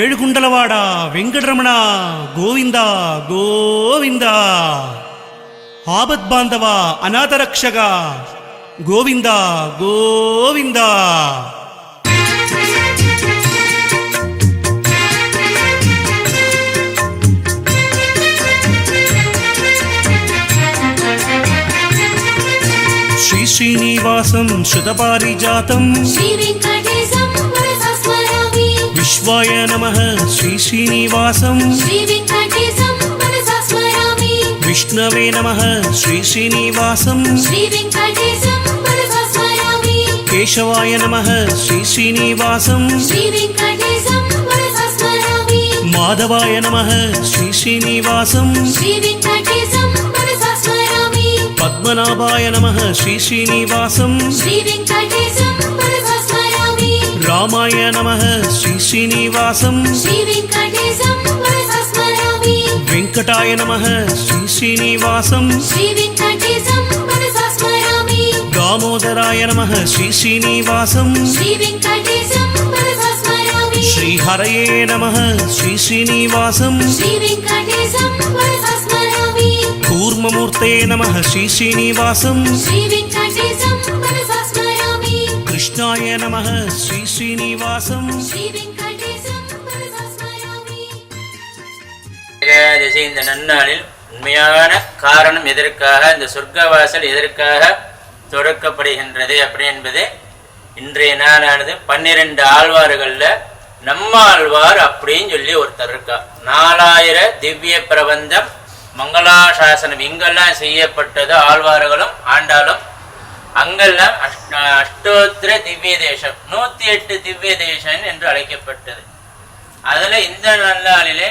ఏడుగుండలవాడ వెంకటరమణ గోవింద గోవింద. ఆపద్బాంధవ అనాథరక్షక గోవింద గోవింద. శ్రీ శ్రీనివాసం శుతపారిజాతం విశ్వాయ నమః. శ్రీ శ్రీనివాసం విష్ణవే నమః. శ్రీ శ్రీనివాసం కేశవాయ నమః. శ్రీ శ్రీనివాసం మాధవాయ నమః. శ్రీ శ్రీనివాసం పద్మనాభాయ నమః. శ్రీ శ్రీనివాసం రామాయ నమః. శ్రీ శ్రీనివాసం వెంకటాయ నమః. శ్రీ శ్రీనివాసం దామోదరాయ నమః. శ్రీ శ్రీనివాసం శ్రీహరయే నమః. శ్రీ శ్రీనివాసం కూర్మమూర్తే నమః. శ్రీ శ్రీనివాసం కృష్ణాయ నమః. శ్రీ శ్రీనివాసం ஏகாதசி இந்த நன்னாளில் உண்மையான காரணம் எதற்காக இந்த சொர்க்கவாசல் எதற்காக தொடக்கப்படுகின்றது அப்படி என்பது இன்றைய நாளானது 12 ஆழ்வார்களில் நம்மாழ்வார் அப்படின்னு சொல்லி ஒருத்தர் இருக்கா. 4000 திவ்ய பிரபந்தம் மங்களாசாசனம் இங்கெல்லாம் செய்யப்பட்டது ஆழ்வார்களும் ஆண்டாலும் அங்கெல்லாம் அஷ்டோத்திர திவ்ய தேசம் 108 திவ்ய தேசம் என்று அழைக்கப்பட்டது. அதுல இந்த நல்லாளிலே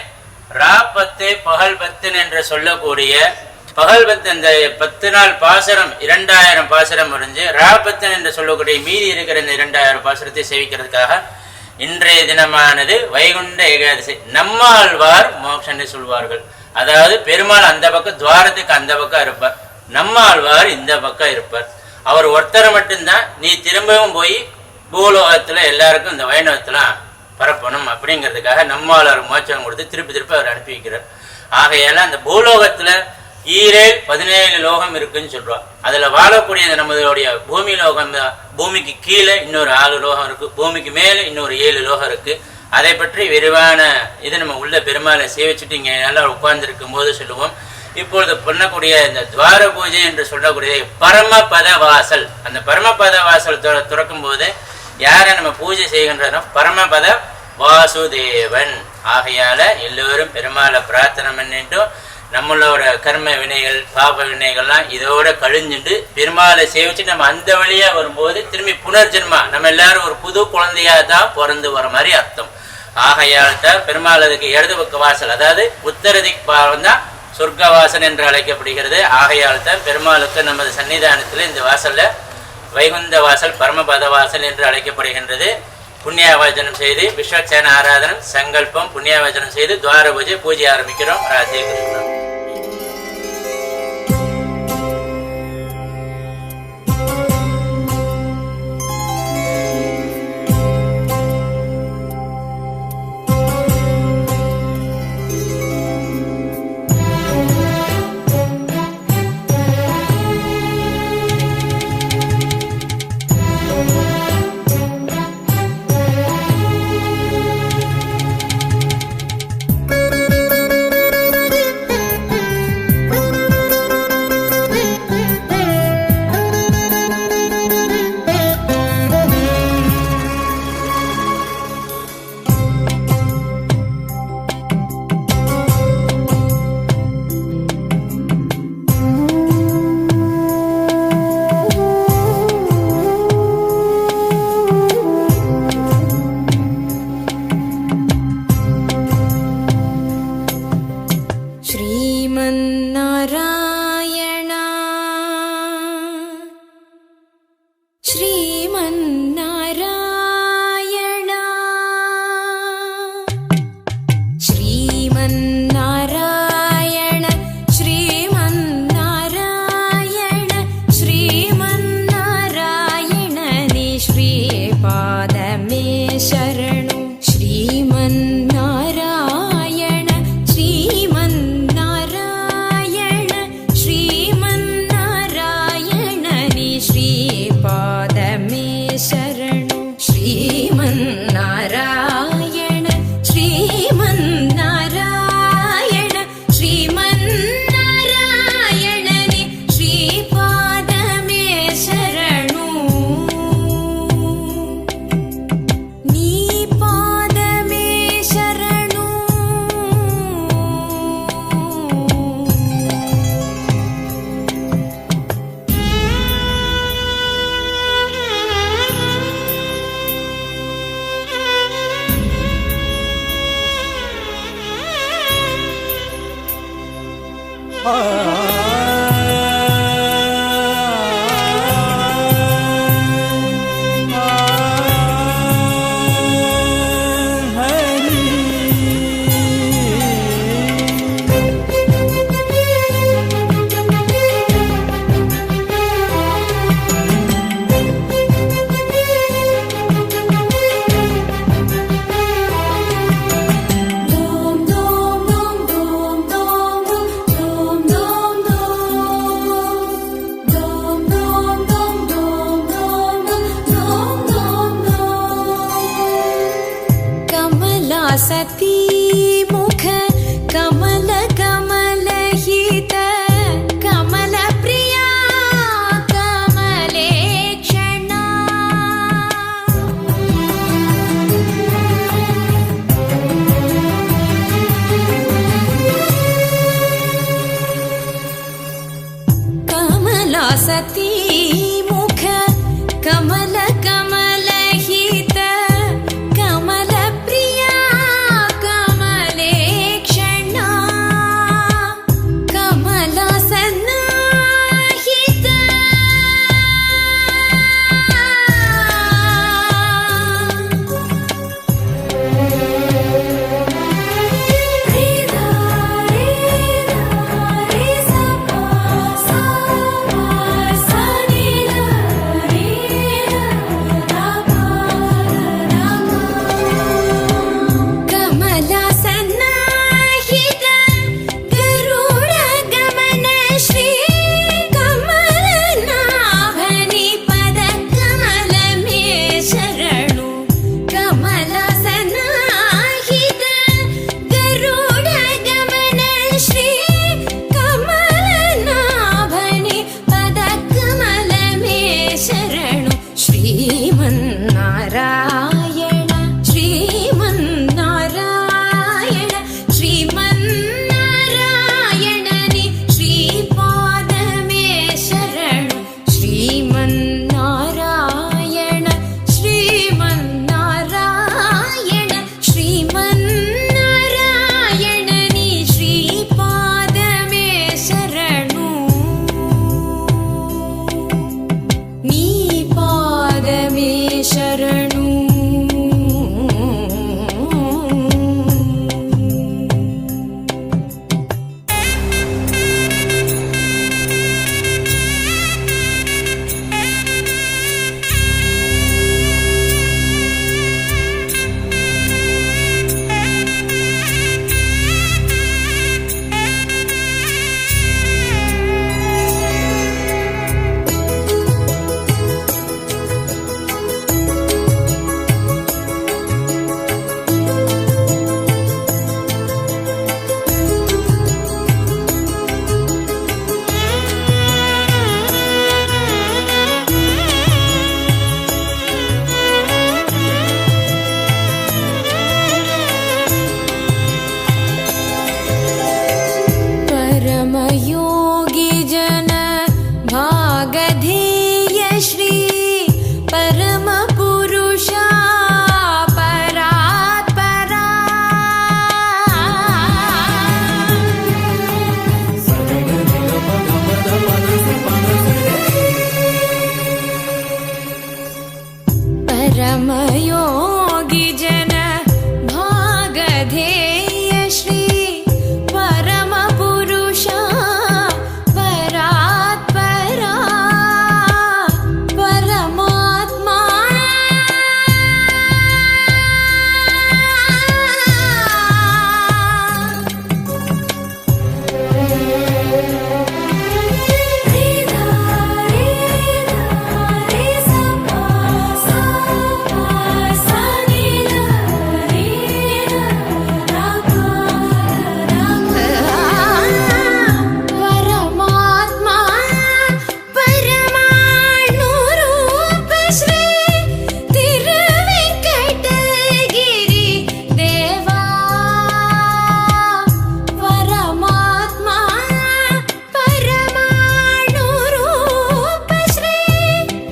ரா10 பகல் 10 என்று சொல்லக்கூடிய பகல் 10 இந்த 10 நாள் பாசரம் 2000 பாசரம் முடிஞ்சு ரா10 என்று சொல்லக்கூடிய மீதி இருக்கிற இந்த 2000 பாசரத்தை சேவிக்கிறதுக்காக இன்றைய தினமானது வைகுண்ட ஏகாதசி. நம்மாழ்வார் மோட்சன்னு சொல்வார்கள். அதாவது பெருமாள் அந்த பக்கம் துவாரத்துக்கு அந்த பக்கம் இருப்பார், நம்மாழ்வார் இந்த பக்கம் இருப்பார். அவர் ஒருத்தரை மட்டும்தான் நீ திரும்பவும் போய் பூலோகத்துல எல்லாருக்கும் இந்த வைணவத்துல பரப்பணும் அப்படிங்கிறதுக்காக நம்மாழ்வார் மோட்சம் கொடுத்து திருப்பி அவர் அனுப்பி வைக்கிறார். ஆகையால அந்த பூலோகத்துல 17 லோகம் இருக்குன்னு சொல்றோம். அதுல வாழக்கூடிய நம்மளுடைய பூமி லோகம், பூமிக்கு கீழே இன்னொரு 6 லோகம் இருக்கு, பூமிக்கு மேல இன்னொரு 7 லோகம் இருக்கு. அதை பற்றி விரிவான இது நம்ம உள்ள பெருமாளை சேவிச்சுட்டு இங்க நல்லா உட்கார்ந்துருக்கும் போது சொல்லுவோம். இப்பொழுது பண்ணக்கூடிய இந்த துவார பூஜை என்று சொல்லக்கூடிய பரமபத வாசல், அந்த பரமபத வாசல் துறக்கும் போது யாரை நம்ம பூஜை செய்கின்றனோ பரமபத வாசுதேவன். ஆகையால எல்லோரும் பெருமாளை பிரார்த்தனை பண்ணிட்டு நம்மளோட கர்ம வினைகள் பாப வினைகள்லாம் இதோட கழிஞ்சுட்டு பெருமாளை சேவிச்சு நம்ம அந்த வழியா வரும்போது திரும்பி புனர்ஜென்மா நம்ம எல்லாரும் ஒரு புது குழந்தையா தான் பிறந்து வர மாதிரி அர்த்தம். ஆகையால் தான் பெருமாள் அதுக்கு இடது பக்க வாசல், அதாவது உத்தரதிக் பாவம் தான் சொர்க்கவாசல் என்று அழைக்கப்படுகிறது. ஆகையால் தான் பெருமாளுக்கு நமது சன்னிதானத்தில் இந்த வாசல்ல வைகுந்த வாசல் பரமபத வாசல் என்று அழைக்கப்படுகின்றது. புண்ணியாவச்சனம் செய்து விஸ்வக்சேன ஆராதனம் சங்கல்பம் புண்ணியாவச்சனம் செய்து துவார பூஜை ஆரம்பிக்கிறோம். ராதே கிருஷ்ணா. सती मुख कमल कमल हित कमल प्रिया कमलेक्षणा कमला सती मुख कमल कमल हित कमल प्रिया कमलेक्षणा कमला सन्नाहित कमला सन्नाहित गरुड गमन श्री कमलनाभनि पद कमल मे शरणु कमला सन्नाहित गरुड गमन श्री कमलनाभनि पद कमल मे शरणु श्रीमन्नारायण श्रीमन्नारायण श्रीमन्नारायणनि श्रीपाद मे शरणु श्रीमन्नारायण श्रीमन्नारायण श्रीमन्नारायणनि श्रीपाद मे शरणु नी पाद मे शरणु परमयोगी जन भागधेय श्री परम पुरुषा परात्परा परमयोगी जन भागधेय श्री परम पुरुषा परात्परा परमात्मा परमात्मा परमाणु रूप श्री तिरुवेंकटगिरि देवा परमात्मा परमाणु रूप श्री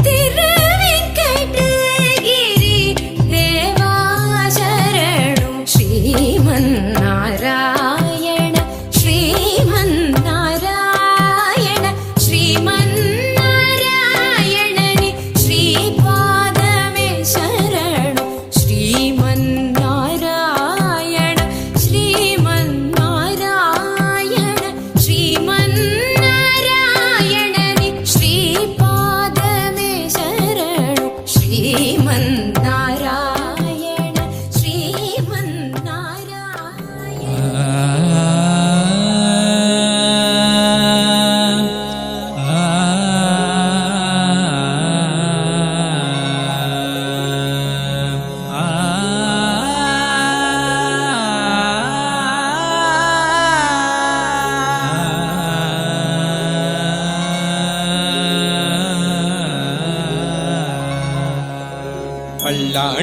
तिरुवेंकटगिरि देवा शरणु श्रीमन्नारायण श्रीमन्नारायण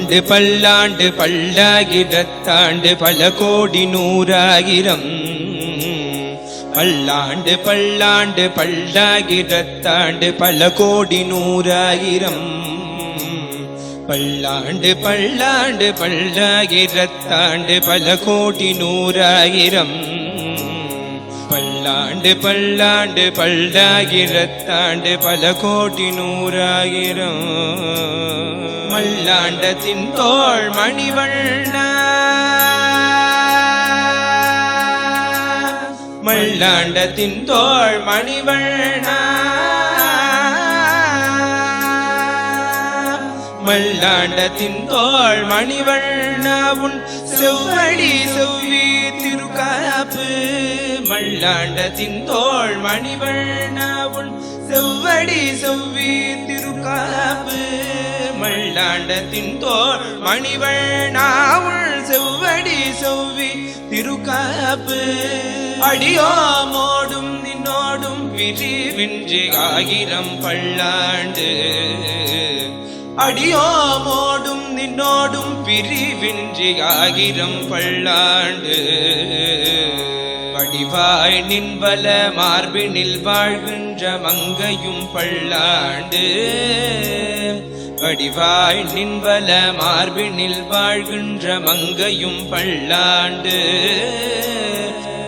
பல்லாண்டு பல்லாண்டு பல்லாயிரத்தாண்டு பல கோடி நூறாயிரம். பல்லாண்டு பல்லாண்டு பல்லாயிரத்தாண்டு பல கோடி நூறாயிரம். பல்லாண்டு பல்லாண்டு பல்லாயிரத்தாண்டு பல கோடி நூறாயிரம். பல்லாண்டு பல்லாண்டு பல்லாயிரத்தாண்டு பல கோடி நூறாயிரம். மல்லாண்டத்தின் தோள் மணிவண்ணா, மல்லாண்டத்தின் தோள் மணிவண்ணா, மல்லாண்டத்தின் தோள் மணிவண்ணா உன் செவ்வடி செவ்வி திருக்காப்பு. மல்லாண்டத்தின் தோள் மணிவண்ணா உன் செவ்வடி செவ்வி திருக்காப்பு. மல்லாண்டத்தின் தோள் மணிவண்ணா உன் செவ்வடி செவ்வி திருக்காப்பு. அடியோமோடும் நின்னோடும் விரிவின்றி ஆயிரம் பல்லாண்டு. அடியோமோடும் நின்னோடும் பிரிவின்றி ஆயிரம் பல்லாண்டு. வடிவாய் நின்பல மார்பினில் வாழ்கின்ற மங்கையும் பல்லாண்டு. வடிவாய் நின்பல மார்பினில் வாழ்கின்ற மங்கையும் பல்லாண்டு.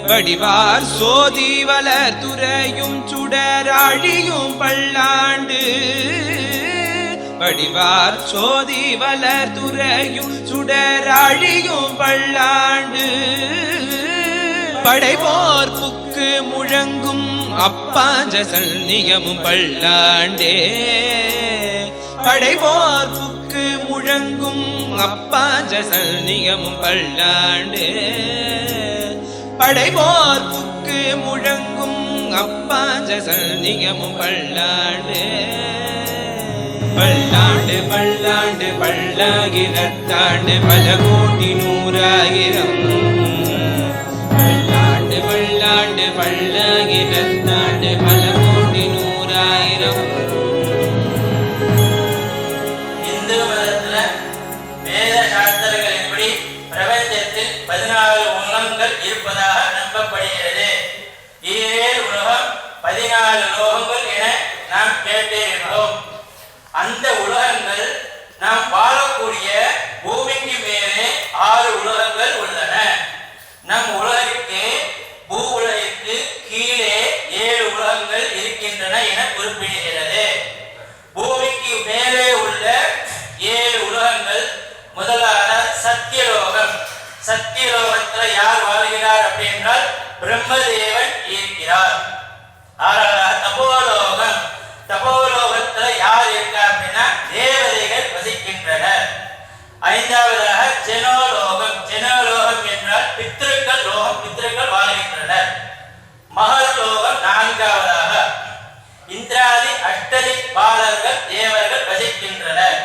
வடிவார் சோதி வளர் துறையும் சுடராழியும் பல்லாண்டு. வடிவார் சோதி வளர் துறையும் சுடராழியும் பல்லாண்டு. படைபோர் புக்கு முழங்கும் அப்பாஞ்ச சன்னியமும் பல்லாண்டே. படைபோர் புக்கு முழங்கும் அப்பாஞ்ச சன்னியமும் பல்லாண்டே. படைபோர் புக்கு முழங்கும் அப்பாஞ்ச சன்னியமும் பல்லாண்டே. பல்லாண்டு பல்லாண்டு பல்லாயிரத்தாண்டு பல கோடி நூறாயிரம். பல்லாண்டு பல்லாண்டு பல்லாயிரத்தாண்டு பல கோடி நூறாயிரம். இந்து மதத்துல வேத சாஸ்திரங்களின்படி பிரபஞ்சத்தில் 14 உலகங்கள் இருப்பதாக நம்பப்படுகிறது. 7 உலகம் 14 லோகங்கள் என நாம் கேட்டிருக்கிறோம். அந்த உலகங்கள் நாம் வாழக்கூடிய பூமிக்கு மேலே 6 உலகங்கள் உள்ளன. நம் உலகிற்கு பூ உலகிற்கு கீழே 7 உலகங்கள் இருக்கின்றன என குறிப்பிடுகிறது. பூமிக்கு மேலே உள்ள 7 உலகங்கள் முதலாக சத்தியலோகம். சத்தியலோகத்தில் யார் வாழ்கிறார் அப்படின்றால் பிரம்மதேவன் இருக்கிறார். ஆறாவதாக தபோலோகம். தபோலோகத்தில் யார் இருக்கா அப்படின்னா தேவதைகள் வசிக்கின்றனர். 5வதாக ஜெனோலோகம். ஜெனோலோகம் என்றால் பித்ருக்கள் லோகம், பித்ருக்கள் வாழ்கின்றனர். மகர்லோகம் 4வதாக இந்திராதி அஷ்டதி பாலர்கள் தேவர்கள் வசிக்கின்றனர்.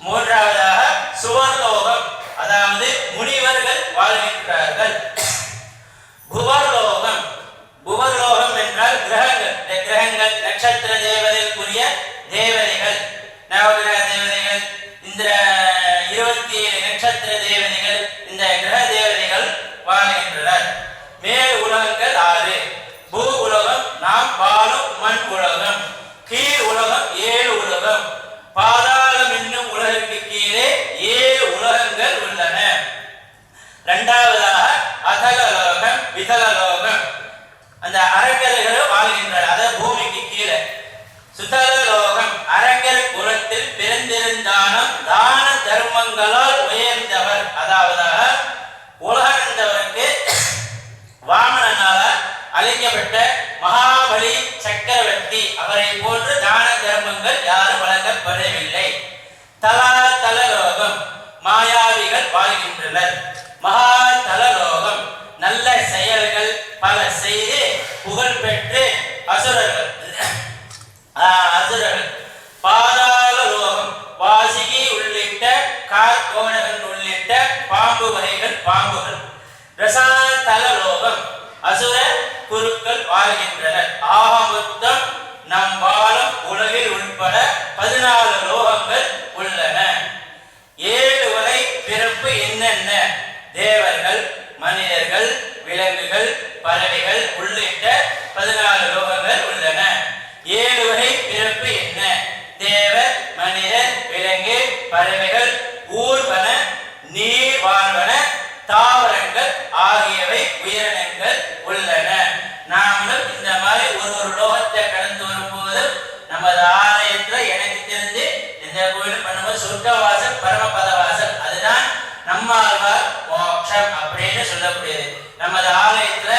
3வதாக சுவர்லோகம், அதாவது முனிவர்கள் வாழ்கின்றார்கள். புவர்லோகம். புவர்லோகம் என்றால் கிரகங்கள். கிரகங்கள் நட்சத்திர தேவதைக்குரிய தேவதைகள், நவகிரக தேவதைகள், இந்த 27 நட்சத்திர தேவதைகள், இந்த கிரக தேவதைகள் வாழ்கின்றனர். மேல் உலகங்கள் 6. பூ உலகம் நாம் வாழும் மண் உலகம். கீழ் உலகம் 7 உலகம். பாதாளம் என்னும் உலகிற்கு கீழே 7 உலகங்கள் உள்ளன. 2வதாக அதலலோகம், விதலலோகம். அந்த அரங்கர்கள் வாழ்கின்றனர், அதாவது பூமிக்கு கீழே. சுதலலோகம் அரங்கர் குலத்தில் பிறந்திருந்தாலும் தான தர்மங்களால் உயர்ந்தவர், அதாவது உலகந்தவருக்கு வாமனனால அழைக்கப்பட்ட மகாபலி சக்கரவர்த்தி அவரை போன்று தான தர்மங்கள் யாரும் வழங்கப்படவில்லை. தலலோகம் மாயாவிகள் வாழ்கின்றனர். மகா தலலோகம் நல்ல செயல்கள் பல செய்து புகழ் பெற்று அசுரர்கள். பாதாள லோகம் வாசிகி உள்ளிட்ட கார்கோணகன் உள்ளிட்ட பாம்பு வகைகள் பாம்புகள். ரசாதல லோகம் அசுர குருக்கள் வாழ்கின்றனர். ஆக மொத்தம் நம் வாழும் உலகில் உட்பட 14 லோகங்கள் உள்ளன. தேவர்கள், மனிதர்கள், விலங்குகள், பறவைகள் உள்ளிட்ட 14 லோகங்கள் உள்ளன. 7 வகை பிறப்பு என்ன? தேவர், மனிதர், விலங்கு, பறவைகள், ஊர்வன, நீர் வாழ்வன, தாவரங்கள் ஆகியவை உயிரினங்கள் உள்ளன. நாமளும் இந்த மாதிரி ஒரு லோகத்தை கடந்து வரும்போது நமது ஆலயத்துல எனக்கு தெரிஞ்சு இந்த கோயில் பண்ணும்போது சொர்க்கவாசல், பரமபதவாசல், அதுதான் நம்மாழ்வார் மோட்சம் அப்படின்னு சொல்லக்கூடியது. நமது ஆலயத்துல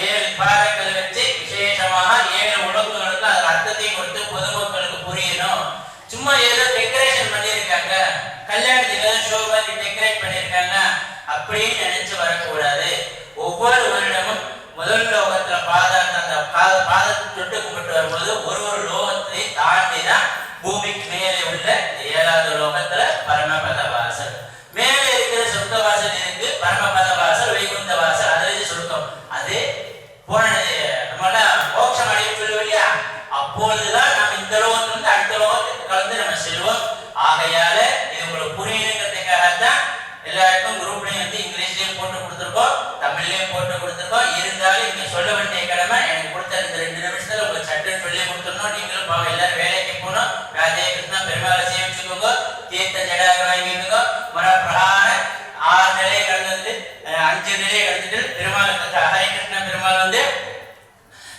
7 பாதங்கள் வச்சு விசேஷமாக 7 உலகங்களுக்கு அது அர்த்தத்தையும் கொடுத்து பொதுமக்களுக்கு புரியணும். சும்மா ஏதோ டெக்கரேஷன் பண்ணியிருக்காங்க, கல்யாணத்துக்கு ஏதோ ஷோ மாதிரி டெக்கரேட் பண்ணியிருக்காங்க அப்படின்னு நினைச்சு வரக்கூடாது. ஒவ்வொரு வருடமும் முதல் லோகத்துல பாதத்தை தொட்டு கும்பிட்டு வரும்போது ஒரு லோகத்தை தாண்டி தான் பூமிக்கு மேலே உள்ள 7வது லோகத்துல பரமபத வாசல். மேலே இருக்கிற சொர்க்க வாசல் இருக்கு, பரமபத வாசல், வைகுந்த வாசல், அதை வச்சு சொல்லிட்டோம். அது போன நம்மள மோட்சம் அடைய சொல்லுவோம் இல்லையா, அப்பொழுதுதான் நம்ம இந்த லோகத்திலிருந்து அடுத்த லோகத்துக்கு கலந்து நம்ம செல்வோம். ஆகையால இது உங்களுக்கு புரியணுங்கிறதுக்காகத்தான் எல்லாருக்கும் குரூப்லயும் வந்து இங்கிலீஷ்லயும் போட்டு கொடுத்துருக்கோம், தமிழ்லயும் போட்டு கொடுத்துருக்கோம். இருந்தாலும் இங்க சொல்ல வேண்டிய கடமை எனக்கு கொடுத்த இந்த 2 நிமிஷத்துல உங்களுக்கு சட்டுன்னு சொல்லி கொடுத்துடணும். நீங்களும் பாவம் எல்லாரும் வேலைக்கு போகணும். ராதே கிருஷ்ணா பெருமாளை சேமிச்சுக்கோங்க, தீர்த்த ஜடாக வாங்கிக்கோங்க. மரப்பிரகார 6 நிலையை கடந்து 5 நிலையை கடந்துட்டு பெருமாளுக்கு ஹரே கிருஷ்ண பெருமாள் வந்து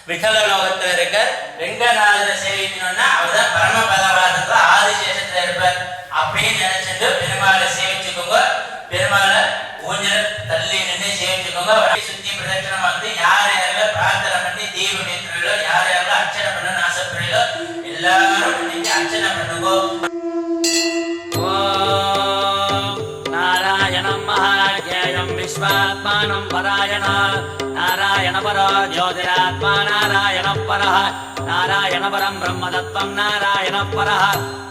விகல லோகத்துல இருக்க ரெங்கநாதரை சேவிக்கணும்னா அவர்தான் பரமபதவாசத்துல ஆதிசேஷத்துல இருப்பார் அப்படின்னு நினைச்சிட்டு பெருமாளை சேவிச்சுக்கோங்க. பெருமாளை ஊஞ்சல தள்ளி நின்று சேவிச்சுக்கோங்க. சுத்தி பிரதட்சணமா வந்து யார் யாரெல்லாம் பிரார்த்தனை பண்ணி தீபம் ஏற்றுறீங்களோ, யார் யாரெல்லாம் அர்ச்சனை பண்ணணும்னு ஆசைப்படுறீங்களோ எல்லாரும் இன்னைக்கு அர்ச்சனை பண்ணுங்க. நாராயணம் மகாஜேயம் விஸ்வாத்மானம் பராயண நாராயண பரோ ஜோதிராத்மா நாராயண பரஹ நாராயண பரம் பிரம்மதத்வம் நாராயண பரஹ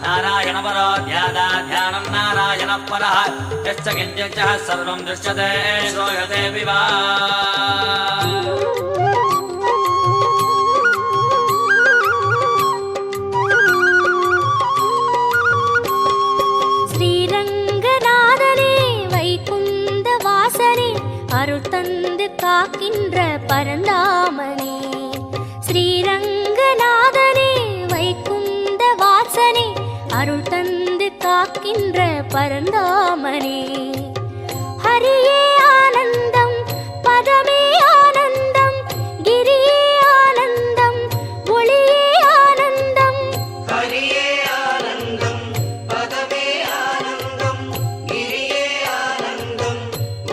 நாராயண பரோ தியானம் நாராயண பரஹ யஸ்ச கிஞ்சித் சர்வம் திருஷ்யதே ஸ்ரூயதே விவா. அருள் தந்து காக்கின்ற பரந்தாமனே, ஸ்ரீரங்கநாதனே வைகுந்த வாசனே, அருள் தந்து காக்கின்ற பரந்தாமனே. ஹரியே ஆனந்தம், பதமே ஆனந்தம், கிரியே ஆனந்தம், ஒளியே ஆனந்தம். ஹரியே ஆனந்தம், பதமே ஆனந்தம், கிரியே ஆனந்தம்,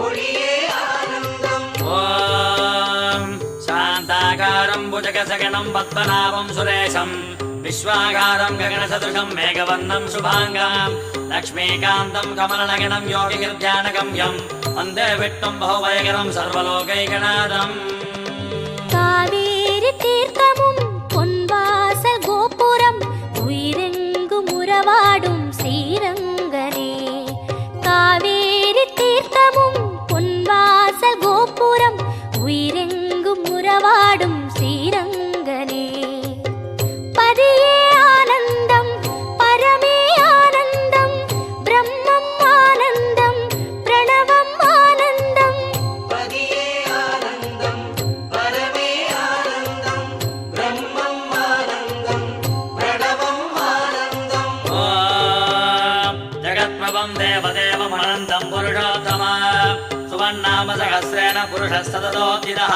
ஒளியே ஆனந்தம். ஓம் சாந்தாகாரம் புஜகசகனம் பத்மநாபம் சுரேஷம் விஸ்வாகாரம் ககனசதுஷம் மேகவர்ணம் சுபாங்கம் லக்ஷ்மீகாந்தம் கமலநகனம் யோகிகிர்த்யானகம்யம் வந்தே விட்டும் பௌவைகரம் சர்வலோகைகநாதம். காவேரி தீர்த்தமும் பொன்வாசல் கோபுரம் உயிரெங்கும் உறவாடும் ஸ்ரீரங்கனே. காவேரி தீர்த்தமும் பொன்வாசல் கோபுரம் உயிரெங்கும் உறவாடும் ஸ்ரீரங்கனே. பதியே ஆனந்தம், பரமே ஆனந்தம், பிரம்மம் ஆனந்தம், பிரணவம் ஆனந்தம். பதியே ஆனந்தம், பரமே ஆனந்தம், பிரம்மம் ஆனந்தம், பிரணவம் ஆனந்தம். ஓம் ஜகத்பிரபம் தேவதேவம் அனந்தம் புருஷோத்தம சுவன்னாம சகஸ்ரேண புருஷஸ்ததோதிதः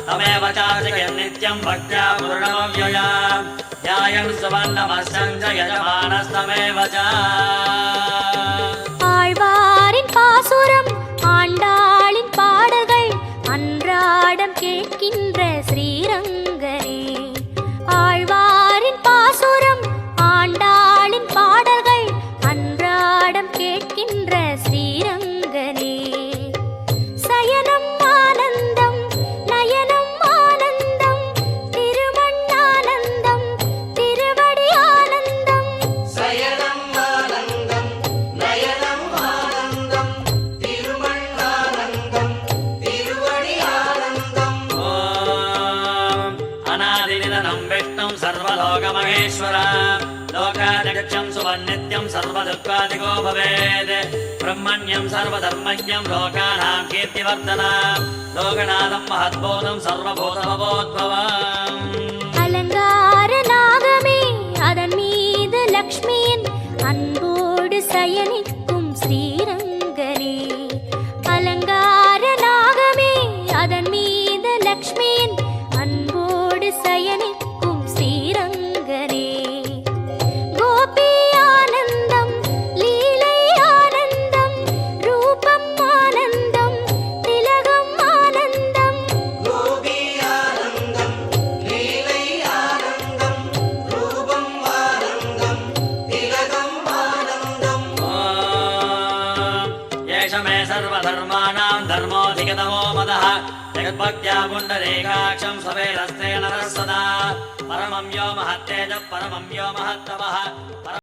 தமேவ சார்ஜயம் நித்யம் பக்த்யா பூர்ணமவ்யயா ஞாயம் சுவன்னமஸ்சஞ்ச யஜமானஸ்தமேவ ச. ஆழ்வாரின் பாசுரம் ஆண்டாளின் பாடல்கள் அன்றாடம் கேட்கின்ற ஸ்ரீரங்கனே. ஆழ்வாரின் பாசுரம் ஆண்டாளின் பாடல்கள் அன்றாடம் கேட்கின்ற ஸ்ரீரங்கனே. சயனம் ஆனந்தம், நயனம் ஆனந்தம், திருமண்ணானந்தம், திருவடி ஆனந்தம். சயனம் ஆனந்தம், நயனம் ஆனந்தம், திருமண்ணானந்தம், திருவடி ஆனந்தம். ஓம் भवन्नित्यं सर्वदुःखादिको भवेत् ब्रह्मण्यं सर्वधर्मज्ञं लोकानां कीर्तिवर्धनम् लोकनाथं महद्बोधं सर्वभूतभवोद्भवम् அலங்கார நாகமே அதன் மீது லக்ஷ்மியின் அன்போடு சயனிக்கும் ஸ்ரீரங்கனே. அலங்கார நாகமே அதன் மீது லக்ஷ்மியின் அன்போடு சயனிக்கும் ஸ்ரீரங்கனே. கோபி ஆனந்தம் லீலை ஆனந்தம் ரூபம் ஆனந்தம் திலகம் ஆனந்தம். கோபி ஆனந்தம் லீலை ஆனந்தம் ரூபம் ஆனந்தம் திலகம் ஆனந்தம். एष मे सर्वधर्माणां धर्मोऽधिगतमो मदः जगद्भक्त्या पुण्डरीकाक्षं सवेरस्तेन नरः सदा परमं यो महत्तेजः परमं यो महत्तमः